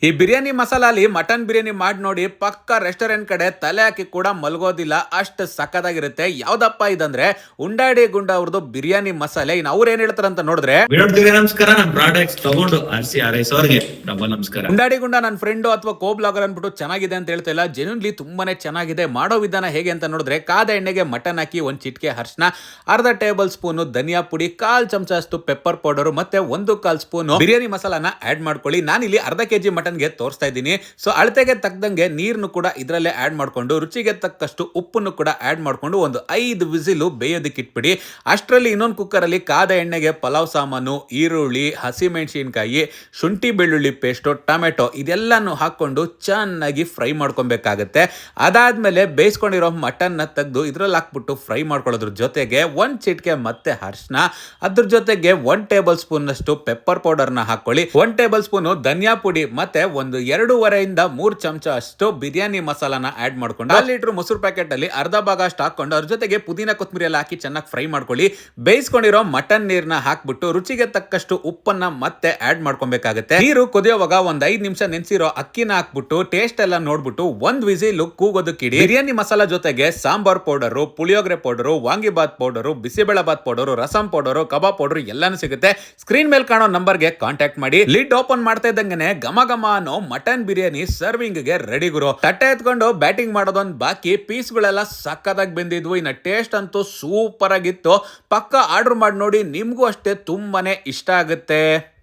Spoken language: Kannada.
ಈ ಬಿರಿಯಾನಿ ಮಸಾಲಾಲಿ ಮಟನ್ ಬಿರಿಯಾನಿ ಮಾಡಿ ನೋಡಿ ಪಕ್ಕ ರೆಸ್ಟೋರೆಂಟ್ ಕಡೆ ತಲೆ ಹಾಕಿ ಕೂಡ ಮಲ್ಗೋದಿಲ್ಲ, ಅಷ್ಟು ಸಕ್ಕದಾಗಿರುತ್ತೆ. ಯಾವ್ದಪ್ಪ ಇದಂದ್ರೆ ಉಂಡಾಡಿ ಗುಂಡ ಅವ್ರದ್ದು ಬಿರಿಯಾನಿ ಮಸಾಲೆ. ಇನ್ನು ಅವ್ರು ಏನ್ ಹೇಳ್ತಾರಂತ ನೋಡಿದ್ರೆ, ನಮಸ್ಕಾರ. ನಾನು ಪ್ರಾಡಕ್ಟ್ಸ್ ತಗೊಂಡು RC ನಮಸ್ಕಾರ. ಉಂಡಾಡಿ ಗುಂಡ ನನ್ನ ಫ್ರೆಂಡು ಅಥವಾ ಕೋ ಬ್ಲಾಗರ್ ಅನ್ಬಿಟ್ಟು ಚೆನ್ನಾಗಿದೆ ಅಂತ ಹೇಳ್ತಾ ಇಲ್ಲ, ಜೆನ್ಯೂನ್ಲಿ ತುಂಬಾನೇ ಚೆನ್ನಾಗಿದೆ. ಮಾಡೋ ವಿಧಾನ ಹೇಗೆ ಅಂತ ನೋಡಿದ್ರೆ, ಕಾದ ಎಣ್ಣೆಗೆ ಮಟನ್ ಹಾಕಿ ಒಂದ್ ಚಿಟಿಕೆ ಅರಿಶಿನ, ಅರ್ಧ ಟೇಬಲ್ ಸ್ಪೂನ್ ಧನಿಯಾ ಪುಡಿ, 1/4 ಚಮಚ ಅಷ್ಟು ಪೆಪ್ಪರ್ ಪೌಡರ್ ಮತ್ತೆ 1/4 ಸ್ಪೂನ್ ಬಿರಿಯಾನಿ ಮಸಾಲಾನ ಆಡ್ ಮಾಡ್ಕೊಳ್ಳಿ. ನಾನಿಲ್ಲಿ ಅರ್ಧ ಕೆಜಿ ಮಟನ್ಗೆ ತೋರಿಸ್ತಾ ಇದ್ದೀನಿ. ಸೊ ಅಳತೆಗೆ ತಕ್ಕಂಗೆ ನೀರನ್ನು ಕೂಡ ಇದರಲ್ಲೇ ಆಡ್ ಮಾಡ್ಕೊಂಡು, ರುಚಿಗೆ ತಕ್ಕಷ್ಟು ಉಪ್ಪನ್ನು ಕೂಡ ಆಡ್ ಮಾಡ್ಕೊಂಡು ಒಂದು 5 ವಿಸಿಲು ಬೇಯೋದಕ್ಕೆ ಇಟ್ಬಿಡಿ. ಅಷ್ಟರಲ್ಲಿ ಇನ್ನೊಂದು ಕುಕ್ಕರ್ ಅಲ್ಲಿ ಕಾದ ಎಣ್ಣೆಗೆ ಪಲಾವ್ ಸಾಮಾನು, ಈರುಳ್ಳಿ, ಹಸಿಮೆಣಸಿನಕಾಯಿ, ಶುಂಠಿ ಬೆಳ್ಳುಳ್ಳಿ ಪೇಸ್ಟು, ಟೊಮೆಟೊ ಇದೆಲ್ಲಾನು ಹಾಕೊಂಡು ಚೆನ್ನಾಗಿ ಫ್ರೈ ಮಾಡ್ಕೊಬೇಕಾಗತ್ತೆ. ಅದಾದ್ಮೇಲೆ ಬೇಯಿಸ್ಕೊಂಡಿರೋ ಮಟನ್ನ ತೆಗೆದು ಇದ್ರಲ್ಲಿ ಹಾಕ್ಬಿಟ್ಟು ಫ್ರೈ ಮಾಡ್ಕೊಳ್ಳೋದ್ರ ಜೊತೆಗೆ ಒಂದ್ ಚಿಟಿಕೆ ಮತ್ತೆ ಅರಿಶಿನ, ಅದ್ರ ಜೊತೆಗೆ 1 ಟೇಬಲ್ ಸ್ಪೂನ್ ಅಷ್ಟು ಪೆಪ್ಪರ್ ಪೌಡರ್ ನ ಹಾಕೊಳ್ಳಿ, 1 ಟೇಬಲ್ ಸ್ಪೂನ್ ಧನಿಯಾ ಪುಡಿ ಮತ್ತೆ ಒಂದು 2.5 ಇಂದ 3 ಚಮಚ ಅಷ್ಟು ಬಿರಿಯಾನಿ ಮಸಾಲಾನ ಆಡ್ ಮಾಡ್ಕೊಂಡು, 1 ಲೀಟರ್ ಮೊಸರು ಪ್ಯಾಕೆಟ್ ಅಲ್ಲಿ ಅರ್ಧ ಭಾಗ ಅಷ್ಟು ಹಾಕೊಂಡು, ಅದ್ರ ಜೊತೆಗೆ ಪುದೀನ ಕೊತ್ತಂಬರಿ ಎಲ್ಲ ಹಾಕಿ ಚೆನ್ನಾಗಿ ಫ್ರೈ ಮಾಡ್ಕೊಳ್ಳಿ. ಬೇಯಿಸ್ಕೊಂಡಿರೋ ಮಟನ್ ನೀರ್ನ ಹಾಕ್ಬಿಟ್ಟು ರುಚಿಗೆ ತಕ್ಕಷ್ಟು ಉಪ್ಪನ್ನ ಮತ್ತೆ ಆಡ್ ಮಾಡ್ಕೊಬೇಕಾಗತ್ತೆ. ನೀರು ಕುದಿಯೋವಾಗ ಒಂದ್ 5 ನಿಮಿಷ ನೆನೆಸಿರೋ ಅಕ್ಕಿನ ಹಾಕ್ಬಿಟ್ಟು ಟೇಸ್ಟ್ ಎಲ್ಲ ನೋಡ್ಬಿಟ್ಟು ಒಂದ್ ವಿಸಿಲ್ ಕೂಗೋದಕ್ಕಿಡಿ. ಬಿರಿಯಾನಿ ಮಸಾಲಾ ಜೊತೆಗೆ sambar powder, puliyogare powder, vangibath powder, bisibelebath powder, rasam powder, kebab powder ಎಲ್ಲಾನು ಸಿಗುತ್ತೆ. ಸ್ಕ್ರೀನ್ ಮೇಲೆ ಕಾಣೋ ನಂಬರ್ಗೆ ಕಾಂಟ್ಯಾಕ್ಟ್ ಮಾಡಿ. ಲಿಡ್ ಓಪನ್ ಮಾಡ್ತಾ ಇದ್ದಂಗೆ ಘಮ ಘಮ ಅನ್ನೋ ಮಟನ್ ಬಿರಿಯಾನಿ ಸರ್ವಿಂಗ್ ಗೆ ರೆಡಿ ಗುರು. ತಟ್ಟೆ ಎತ್ಕೊಂಡು ಬ್ಯಾಟಿಂಗ್ ಮಾಡೋದೊಂದು ಬಾಕಿ, ಪೀಸ್ ಗಳೆಲ್ಲ ಸಕ್ಕದಾಗಿ ಬೆಂದಿದ್ವು. ಇನ್ನು ಟೇಸ್ಟ್ ಅಂತೂ ಸೂಪರ್ ಆಗಿತ್ತು. ಪಕ್ಕ ಆರ್ಡರ್ ಮಾಡಿ ನೋಡಿ, ನಿಮ್ಗೂ ಅಷ್ಟೇ ತುಂಬಾನೇ ಇಷ್ಟ ಆಗುತ್ತೆ.